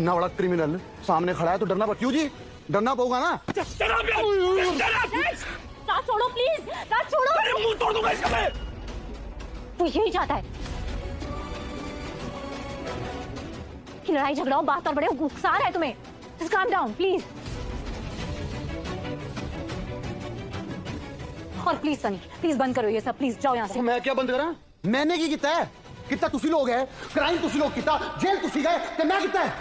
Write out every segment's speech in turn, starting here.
इतना बड़ा क्रिमिनल सामने खड़ा है तो डरना क्यों जी? डरना पड़ेगा ना। राज छोड़ो प्लीज, राज छोड़ो। अरे मुंह तोड़ दूंगा इसका मैं। वो यही चाहता है कि लड़ाई झगड़ा हो, बात और बड़े गुस्सा आ रहा है तुम्हें। Just calm down please. और प्लीज सनी, प्लीज बंद करो ये सब, प्लीज जाओ यहाँ से। मैं क्या बंद करा? मैंने की किया है? कितना तुसी लोग है, क्राइम तुसी लोग किया, जेल तुसी गए ते मैं किया है?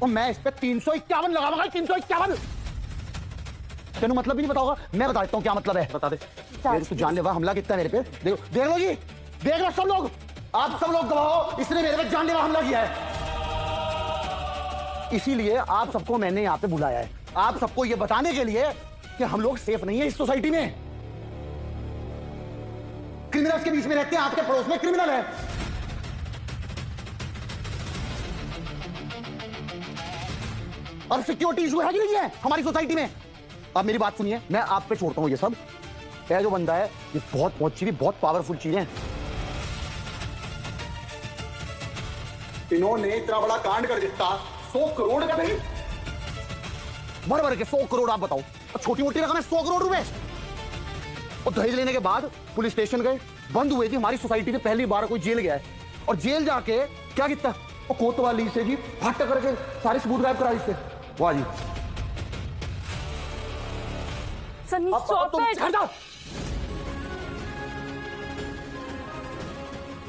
और मैं इस पे 351 लगाऊंगा। 351 तेनू मतलब भी नहीं बताओगा? मैं बता देता हूँ क्या मतलब है। बता दे। मेरे तो जानलेवा हमला कितना है मेरे पे। देखो, देख लो जी, देख लो सब लोग, आप सब लोग गवाह हो, इसने मेरे पे जानलेवा हमला किया है। इसीलिए आप सबको मैंने यहाँ पे बुलाया है, आप सबको ये बताने के लिए कि हम लोग सेफ नहीं है इस सोसाइटी में। क्रिमिनल्स के बीच में रहते हैं, आपके पड़ोस में क्रिमिनल है। और सिक्योरिटी इशू है कि नहीं है हमारी सोसाइटी में? अब मेरी बात सुनिए, मैं आप पे छोड़ता हूं ये सब। यह जो बंदा है ये बहुत पहुंची हुई, बहुत पावरफुल चीजें हैं। इन्होंने इतना बड़ा कांड कर दिया, 100 करोड़ का नहीं, भर भर के 100 करोड़। आप बताओ, छोटी मोटी रकम है 100 करोड़ रुपए। और दहेज लेने के बाद पुलिस स्टेशन गए, बंद हुए थी हमारी सोसाइटी में पहली बार कोई जेल गया है। और जेल जाके क्या किया? और कोतवाली से जी फट करके सारे सबूत गायब करा इससे। वाह जी। सनी तुम घर जाओ।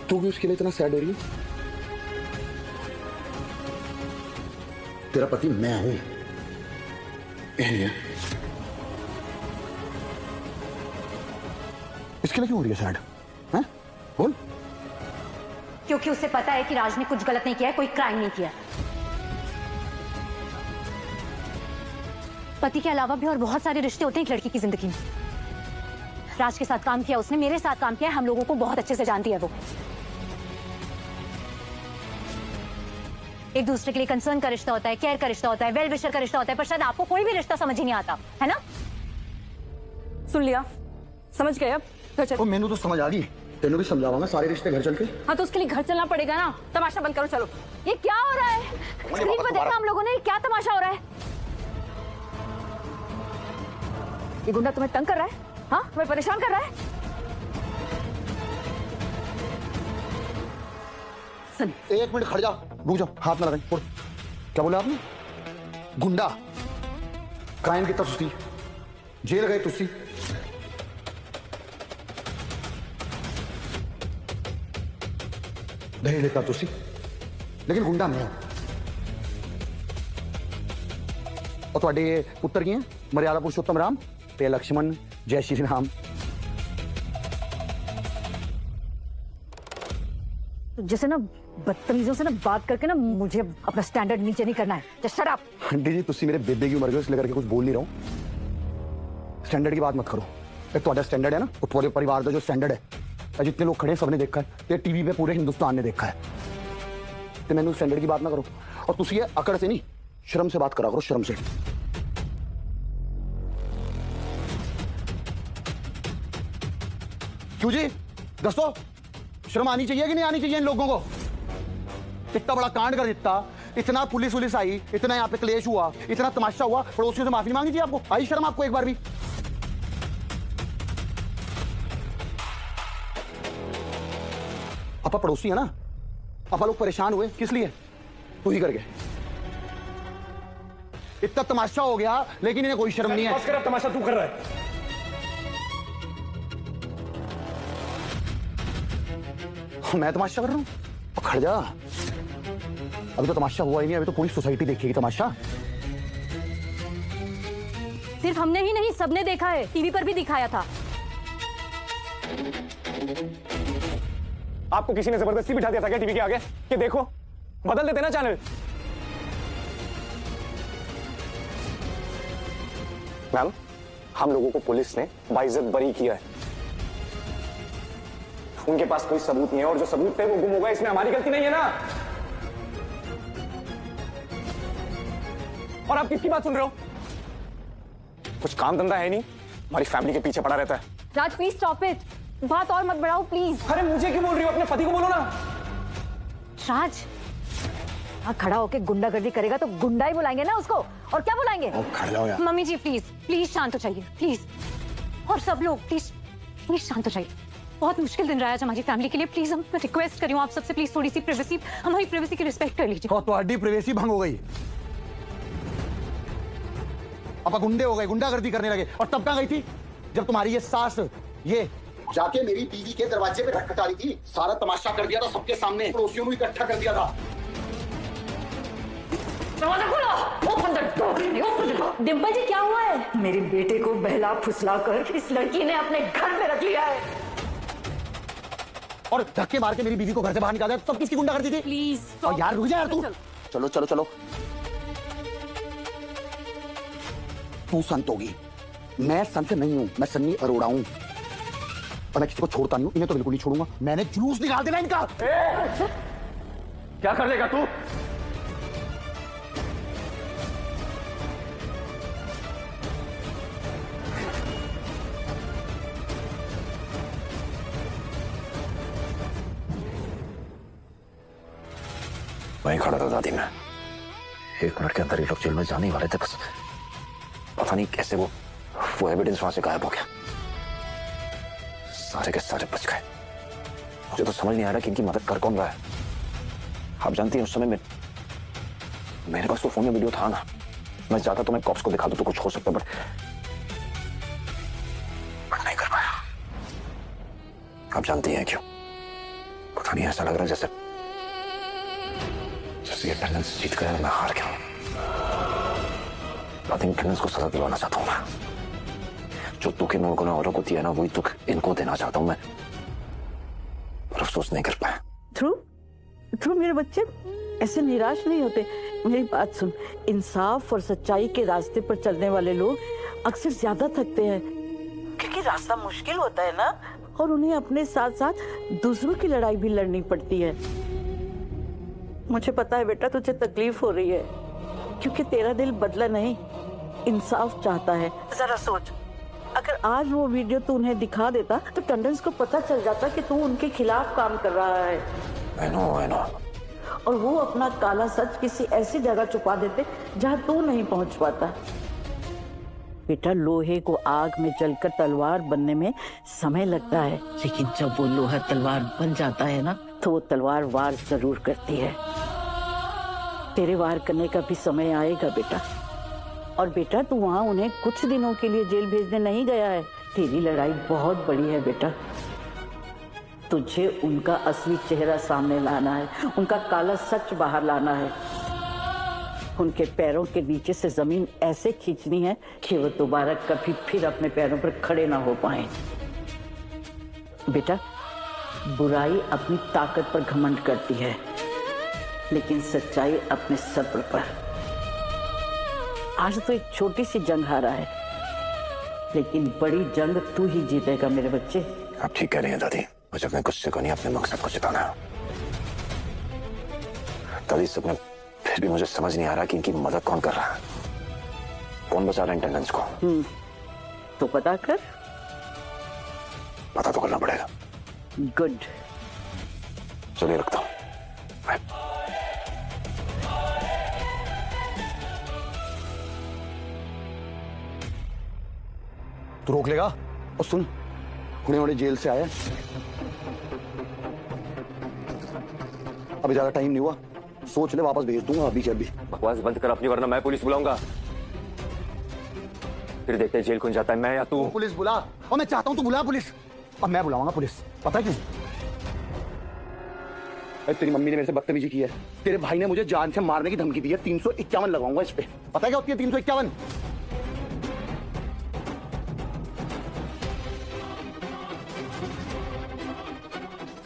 तू भी उसके लिए इतना सैड हो रही है? तेरा पति मैं हूं। इसके लिए क्यों हो रही है सैड? हैं? बोल। क्योंकि उसे पता है कि राज ने कुछ गलत नहीं किया है, कोई क्राइम नहीं किया। पति के अलावा भी और बहुत सारे रिश्ते होते हैं एक लड़की की जिंदगी में। राज के साथ काम किया उसने, मेरे साथ काम किया है, हम लोगों को बहुत अच्छे से जानती है वो। एक दूसरे के लिए कंसर्न का रिश्ता होता है, केयर का रिश्ता होता है, वेल विशर का रिश्ता होता है, पर शायद आपको कोई भी रिश्ता समझ ही नहीं आता है ना? सुन लिया, समझ गए? अब घर चल। मैंने तो समझ आ गई, तेनू भी समझाऊंगा सारे रिश्ते घर चल के। हाँ तो उसके लिए घर चलना पड़ेगा ना। तमाशा बंद करो, चलो। ये क्या हो रहा है? स्क्रीन पर देखा हम लोगों ने, क्या तमाशा हो रहा है? ये गुंडा तुम्हें तंग कर रहा है? हाँ, तुम्हें परेशान कर रहा है? सन। 1 मिनट खड़ जाओ, रुक जाओ, हाथ ना लगाएं। क्या बोला आपने? गुंडा? क्राइम की तुसी, जेल गए तुसी। दहेज लेता तुसी, लेकिन गुंडा मैं। और तुहाडे पुत्र की हैं मर्यादा पुरुषोत्तम राम ते लक्ष्मण, जय श्री राम। जैसे ना बदतमीजों से ना बात करके ना मुझे अपना स्टैंडर्ड नीचे नहीं करना है। Just shut up. आंटी जी, तुसी मेरे बेबे की उम्र के इसलिए करके कुछ बोल नहीं रहा हूं। स्टैंडर्ड की बात मत करो। एक तुम्हारा स्टैंडर्ड है ना, तो पूरे परिवार का जो स्टैंडर्ड है, जितने लोग खड़े हैं सबने देखा है, ये टीवी पे पूरे हिंदुस्तान ने देखा है। तो मैंने स्टैंडर्ड की बात ना करो। और तुसी ये अकड़ से नहीं, शर्म से बात करा करो, शर्म से। क्यों जी? दसो, शर्म आनी चाहिए कि नहीं आनी चाहिए इन लोगों को? इतना बड़ा कांड कर देता, इतना पुलिस वुलिस आई, इतना यहाँ पे क्लेश हुआ, इतना तमाशा हुआ, पड़ोसियों से माफी मांगी थी आपको? आई शर्म आपको एक बार भी? अपा पड़ोसी है ना, अपा लोग परेशान हुए किस लिए? तू ही करके। इतना तमाशा हो गया लेकिन इन्हें कोई शर्म नहीं है। बस कर, अब तमाशा तू कर रहा है। मैं तमाशा कर रहा हूं? खड़ जा, अभी तो तमाशा हुआ ही नहीं, अभी तो पूरी सोसाइटी देखेगी तमाशा। सिर्फ हमने ही नहीं, सबने देखा है, टीवी पर भी दिखाया था। आपको किसी ने जबरदस्ती बिठा दिया था क्या टीवी के आगे कि देखो? बदल देते ना चैनल। मैम, हम लोगों को पुलिस ने बाइज्जत बरी किया है। उनके पास कोई सबूत नहीं है और जो सबूत थे वो गुम हो गए। इसमें हमारी गलती नहीं है ना? और आप किसकी बात सुन रहे हो? कुछ काम धंधा है नहीं, हमारी फैमिली के पीछे पड़ा रहता है। राज प्लीज स्टॉप इट, बात और मत बढ़ाओ प्लीज। अरे मुझे क्यों बोल रही हो? अपने पति को बोलो ना। राज खड़ा होके गुंडागर्दी करेगा तो गुंडा ही बुलाएंगे ना उसको, और क्या बुलाएंगे? खड़ जाओ यार। मम्मी जी प्लीज प्लीज शांत हो जाइए प्लीज, और सब लोग प्लीज प्लीज शांत हो जाइए। बहुत मुश्किल दिन रहा है आज हमारी फैमिली के लिए। प्लीज हम रिक्वेस्ट कर रही हूँ आप सबसे, प्लीज थोड़ी सी प्राइवेसी, हमारी प्राइवेसी की रिस्पेक्ट कर लीजिए। और तुम्हारी प्राइवेसी भंग हो गई, अब गुंडे हो गए, गुंडागर्दी करने लगे। और तब कहाँ गई थी जब तुम्हारी ये सास ये जाके मेरी बीवी के दरवाजे पे खटखटा रही थी, सारा तमाशा कर दिया था सबके सामने, पड़ोसियों को इकट्ठा कर दिया था। दरवाजा खोलो, ओपन द डोर। डिम्पल जी क्या हुआ है? मेरे बेटे को बहला फुसला कर इस लड़की ने अपने घर में रख लिया है, और धक्के मार के मेरी बीवी को घर से बाहर निकाल दिया। तब किसकी गुंडागर्दी थी? प्लीज और यार रुक जा यार तू। चलो चलो चलो, तू संत होगी, मैं संत नहीं हूं, मैं सन्नी अरोड़ा हूं, और मैं किसी को छोड़ता नहीं हूं। इन्हें तो बिल्कुल नहीं छोड़ूंगा, मैंने जुलूस निकाल देना इनका। क्या कर लेगा तू? वहीं खड़ा था दादी, मैं 1 मिनट के अंदर ही लोग जेल में जाने वाले थे, बस पता नहीं कैसे वो एविडेंस वहां से गायब हो गया। सारे के सारे बच गए। मुझे तो समझ नहीं आ रहा कि इनकी मदद कर कौन रहा है। आप जानती हैं उस समय मेरे पास तो फोन में वीडियो था ना, मैं चाहता तो मैं कॉप्स को दिखा दूं तो कुछ हो सकता, बट नहीं कर पाया। आप जानती हैं क्यों? पता नहीं, ऐसा लग रहा है जैसे ये टेंडेंस जीत गया, मैं हार गया। आई थिंक टेंडेंस को सजा दिलाना चाहता हूं मैं। जो दुख इन लोगों ने औरों को दिया ना, वही दुख इनको देना चाहता हूं मैं, पर अफसोस नहीं कर पाया। ध्रुव मेरे बच्चे ऐसे निराश नहीं होते। मेरी बात सुन, इंसाफ और सच्चाई के रास्ते पर चलने वाले लोग अक्सर ज्यादा थकते हैं, क्योंकि रास्ता मुश्किल होता है ना, और उन्हें अपने साथ साथ दूसरों की लड़ाई भी लड़नी पड़ती है। मुझे पता है बेटा तुझे तकलीफ हो रही है, क्योंकि तेरा दिल बदला नहीं, इंसाफ चाहता है। जरा सोच, अगर आज वो वीडियो तू उन्हें दिखा देता तो टंडन्स को पता चल जाता कि तू उनके खिलाफ काम कर रहा है। I know. और वो अपना काला सच किसी ऐसी जगह छुपा देते जहां तू नहीं पहुंच पाता। बेटा, लोहे को आग में जलकर तलवार बनने में समय लगता है, लेकिन जब वो लोहा तलवार बन जाता है ना, तो वो तलवार वार जरूर करती है। तेरे वार करने का भी समय आएगा बेटा। और बेटा, तू वहां उन्हें कुछ दिनों के लिए जेल भेजने नहीं गया है। तेरी लड़ाई बहुत बड़ी है बेटा। तुझे उनका असली चेहरा सामने लाना है, उनका काला सच बाहर लाना है। उनके पैरों के नीचे से जमीन ऐसे खींचनी है कि वो दोबारा कभी फिर अपने पैरों पर खड़े ना हो पाए। बेटा, बुराई अपनी ताकत पर घमंड करती है, लेकिन सच्चाई अपने सब्र पर। आज तो एक छोटी सी जंग हारा है, लेकिन बड़ी जंग तू ही जीतेगा मेरे बच्चे। आप ठीक कह रही हैं दादी, मुझे अपने गुस्से को नहीं, अपने मकसद को जिताना है। दादी, सब में फिर भी मुझे समझ नहीं आ रहा कि इनकी मदद कौन कर रहा है, कौन बचा रहा है टेंडेंस को। तो पता कर। पता तो करना पड़ेगा। गुड, चलिए रखता हूँ। बाय। तू रोक लेगा? और सुन, हुणे हुणे जेल से आया, अभी ज्यादा टाइम नहीं हुआ, सोच ले, वापस भेज दूंगा अभी के अभी। बकवास बंद कर अपनी, वरना मैं पुलिस बुलाऊंगा। फिर देखते हैं जेल कौन जाता है, मैं या तू। पुलिस बुला, और मैं चाहता हूं तू बुला पुलिस। अब मैं बुलाऊंगा पुलिस, पता है क्यों? तेरी मम्मी ने मेरे से बदतमीजी की है, तेरे भाई ने मुझे जान से मारने की धमकी दी है, 351 लगाऊंगा इस पे। पता है क्या होती है 351?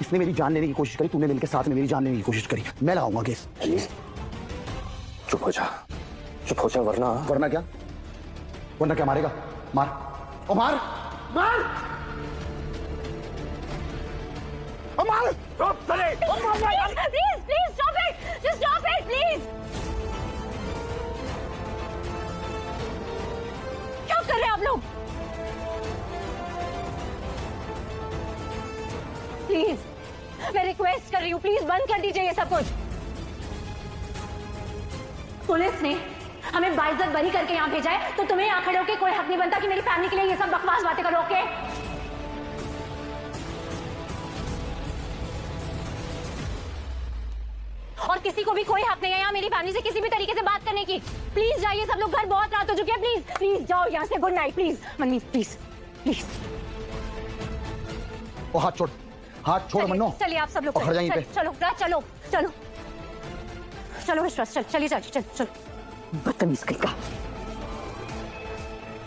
इसने मेरी जान लेने की कोशिश करी, तूने मिलकर साथ में मेरी जान लेने की कोशिश करी, मैं लगाऊंगा केस। चुप हो जा, चुप हो जा, वरना क्या? वरना क्या मारेगा? मार, ओ मार, मार, ओ मार। Please stop it! Just stop it, please! क्या कर रहे हैं आप लोग? प्लीज, मैं रिक्वेस्ट कर रही हूँ, प्लीज बंद बंद कर दीजिए ये सब कुछ। पुलिस ने हमें बाइज्जत बरी करके यहाँ भेजा है, तो तुम्हें यहाँ खड़े होकर कोई हक नहीं बनता कि मेरी फैमिली के लिए ये सब बकवास बातें करो। ओके? और किसी को भी कोई हक नहीं है यहाँ मेरी फैमिली से किसी भी तरीके से बात करने की। प्लीज जाइए सब लोग, घर बहुत रात हो चुकी है। प्लीज प्लीज जाओ यहाँ से। Good night. Please Manmeet, please please. ओ हाथ छोड़, हाथ छोड़ मन्नो। चलिए आप सब लोग खड़ जाइए पे। चलो चलो चलो चलो विश्वास, चलिए चलो चलो। बदतमीज कहीं का।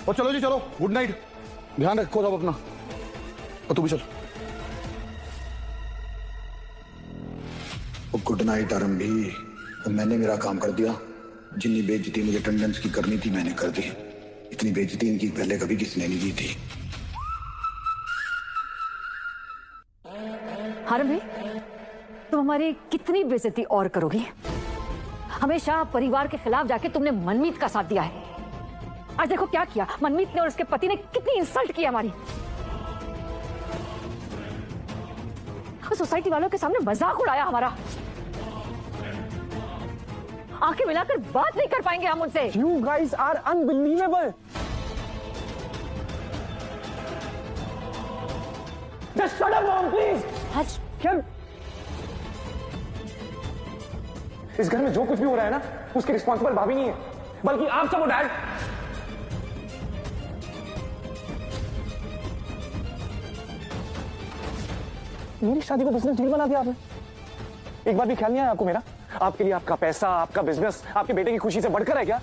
ओ चलो जी चलो, गुड नाइट, ध्यान रखो सब अपना। और तू भी चल। गुड नाइट आरंभी। तो मैंने मेरा काम कर दिया। जितनी बेइज्जती मुझे अटेंडेंस की करनी थी मैंने कर दी। इतनी बेइज्जती इनकी पहले कभी किसी ने नहीं की थी। आरंभी, तुम हमारी कितनी बेइज्जती और करोगी? हमेशा परिवार के खिलाफ जाके तुमने मनमीत का साथ दिया है। आज देखो क्या किया मनमीत ने और उसके पति ने, कितनी इंसल्ट की हमारी। सोसाइटी वालों के सामने मजाक उड़ाया हमारा। आंखें मिलाकर बात नहीं कर पाएंगे हम उनसे। You guys are unbelievable. Just shut up, mom, please. आज क्या इस घर में जो कुछ भी हो रहा है ना, उसके रिस्पॉन्सिबल भाभी नहीं है, बल्कि आप सब हो डैड। मेरी शादी को बिजनेस डील बना दिया आपने। एक बार भी ख्याल नहीं आया आपको मेरा? आपके लिए आपका पैसा, आपका बिजनेस, आपके बेटे की खुशी से बढ़कर है क्या?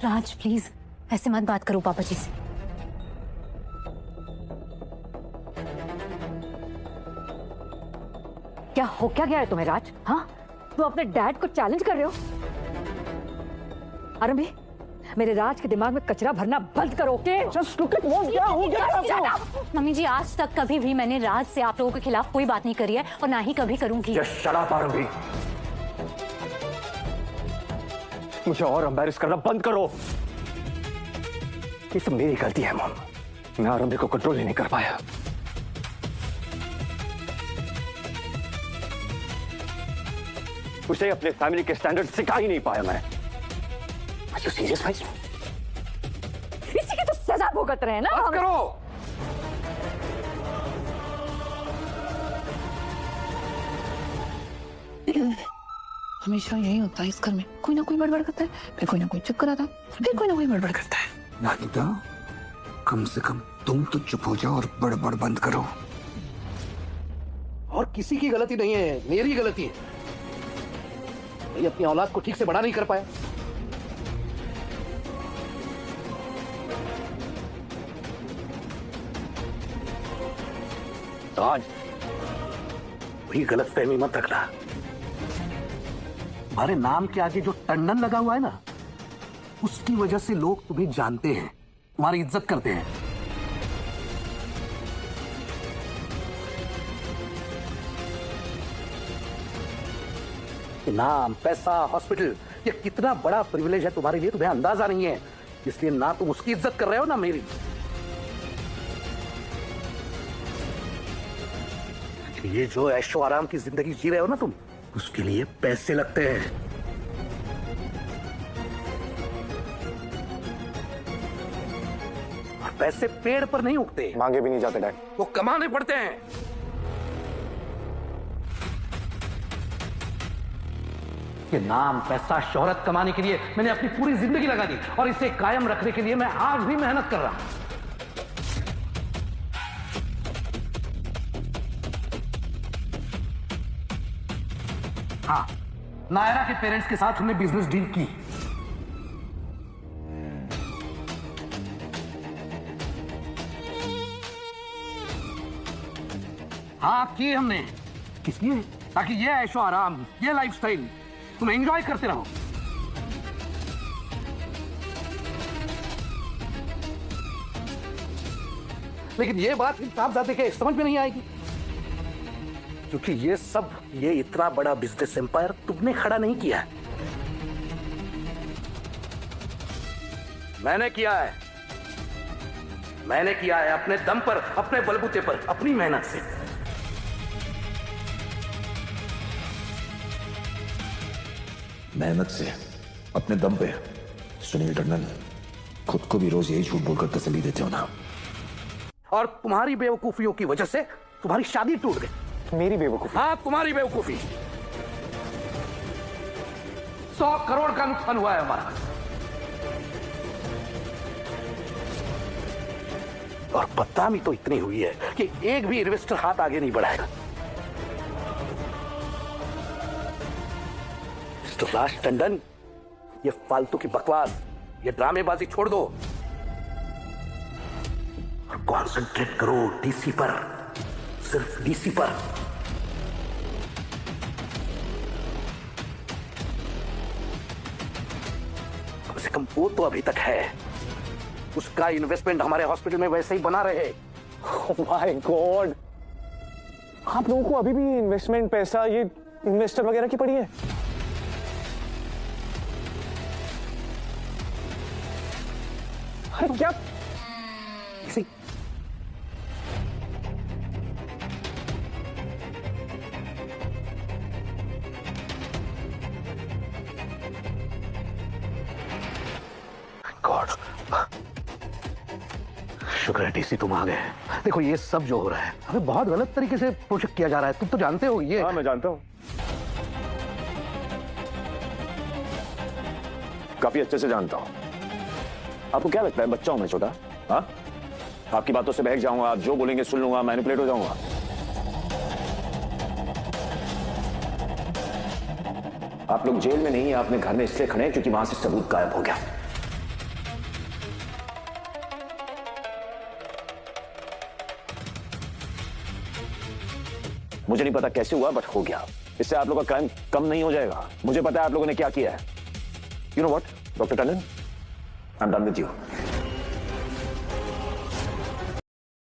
राज प्लीज ऐसे मत बात करो पापा जी से। क्या हो क्या गया है तुम्हें राज? हाँ, तुम अपने डैड को चैलेंज कर रहे हो? आरंभी, मेरे राज के दिमाग में कचरा भरना बंद करो। Okay? Just look at mom, क्या हो गया आपको? मम्मी जी, आज तक कभी भी मैंने राज से आप लोगों के खिलाफ कोई बात नहीं करी है और ना ही कभी करूंगी। Just shut up, आरंभी। मुझे और एम्बैरेस करना बंद करो। ये सब मेरी गलती है मॉम। मैं आरंभी को कंट्रोल ही नहीं कर पाया। उसे अपने फैमिली के स्टैंडर्ड सिखा ही नहीं पाया मैं। Are you serious, भाई? इसी की तो सजा भुगत रहे हैं ना हम। करो। हमेशा यही होता है इस घर में, कोई ना कोई बड़बड़ करता है, फिर कोई ना कोई चुप कराता है, फिर कोई ना कोई बड़बड़ करता है। नानिदा, कम से कम तुम तो चुप हो जाओ और बड़बड़ बंद करो। और किसी की गलती नहीं है, मेरी गलती है। मैं अपनी औलाद को ठीक से बड़ा नहीं कर पाया। आज वही गलत फहमी मत रखना। तुम्हारे नाम के आगे जो टंडन लगा हुआ है ना, उसकी वजह से लोग तुम्हें जानते हैं, तुम्हारी इज्जत करते हैं। नाम, पैसा, हॉस्पिटल, ये कितना बड़ा प्रिविलेज है तुम्हारे लिए, तुम्हें अंदाजा नहीं है। इसलिए ना तुम उसकी इज्जत कर रहे हो ना मेरी। ये जो ऐशो आराम की जिंदगी जी रहे हो ना तुम, उसके लिए पैसे लगते हैं। और पैसे पेड़ पर नहीं उगते, मांगे भी नहीं जाते डैड। वो कमाने पड़ते हैं। ये नाम, पैसा, शोहरत कमाने के लिए मैंने अपनी पूरी जिंदगी लगा दी, और इसे कायम रखने के लिए मैं आज भी मेहनत कर रहा हूं। हाँ, नायरा के पेरेंट्स के साथ हमने बिजनेस डील की। हाँ की हमने। किस लिए? ताकि ये ऐशो आराम, ये लाइफस्टाइल तुम एंजॉय करते रहो। लेकिन ये बात साहबजादे के समझ में नहीं आएगी, क्योंकि ये सब, ये इतना बड़ा बिजनेस एम्पायर तुमने खड़ा नहीं किया है, मैंने किया है। मैंने किया है अपने दम पर, अपने बलबूते पर, अपनी मेहनत से। मेहनत से अपने दम पे सुनील टंडन खुद को भी रोज यही झूठ बोलकर तसल्ली देते हो ना। और तुम्हारी बेवकूफियों की वजह से तुम्हारी शादी टूट गई। मेरी बेवकूफी? हाँ, तुम्हारी बेवकूफी। 100 करोड़ का नुकसान हुआ है हमारा। और बदनामी तो इतनी हुई है कि एक भी इन्वेस्टर हाथ आगे नहीं बढ़ाएगा। मिस्टर राज टंडन, ये फालतू की बकवास, ये ड्रामेबाजी छोड़ दो और कॉन्सेंट्रेट करो डीसी पर, सिर्फ डीसी पर। कम से कम वो तो अभी तक है। उसका इन्वेस्टमेंट हमारे हॉस्पिटल में वैसे ही बना रहे। माय गॉड, आप लोगों को अभी भी इन्वेस्टमेंट पैसा, ये इन्वेस्टर वगैरह की पड़ी है? अरे क्या किसी गॉड, शुक्र है डीसी तुम आ गए। देखो ये सब जो हो रहा है हमें बहुत गलत तरीके से प्रोजेक्ट किया जा रहा है, तुम तो जानते हो ये। हाँ, मैं जानता हूँ, काफी अच्छे से जानता हूं। आपको क्या लगता है बच्चा हूं मैं छोटा? हाँ, आपकी बातों से बहक जाऊंगा, आप जो बोलेंगे सुन लूंगा, मैनिपुलेट हो जाऊंगा। आप लोग जेल में नहीं, आपने घर में इसलिए खड़े हैं क्योंकि वहां से सबूत गायब हो गया। मुझे नहीं पता कैसे हुआ, बट हो गया। इससे आप लोगों का क्राइम कम नहीं हो जाएगा। मुझे पता है आप लोगों ने क्या किया है। You know what, doctor Tandon, I am done with you.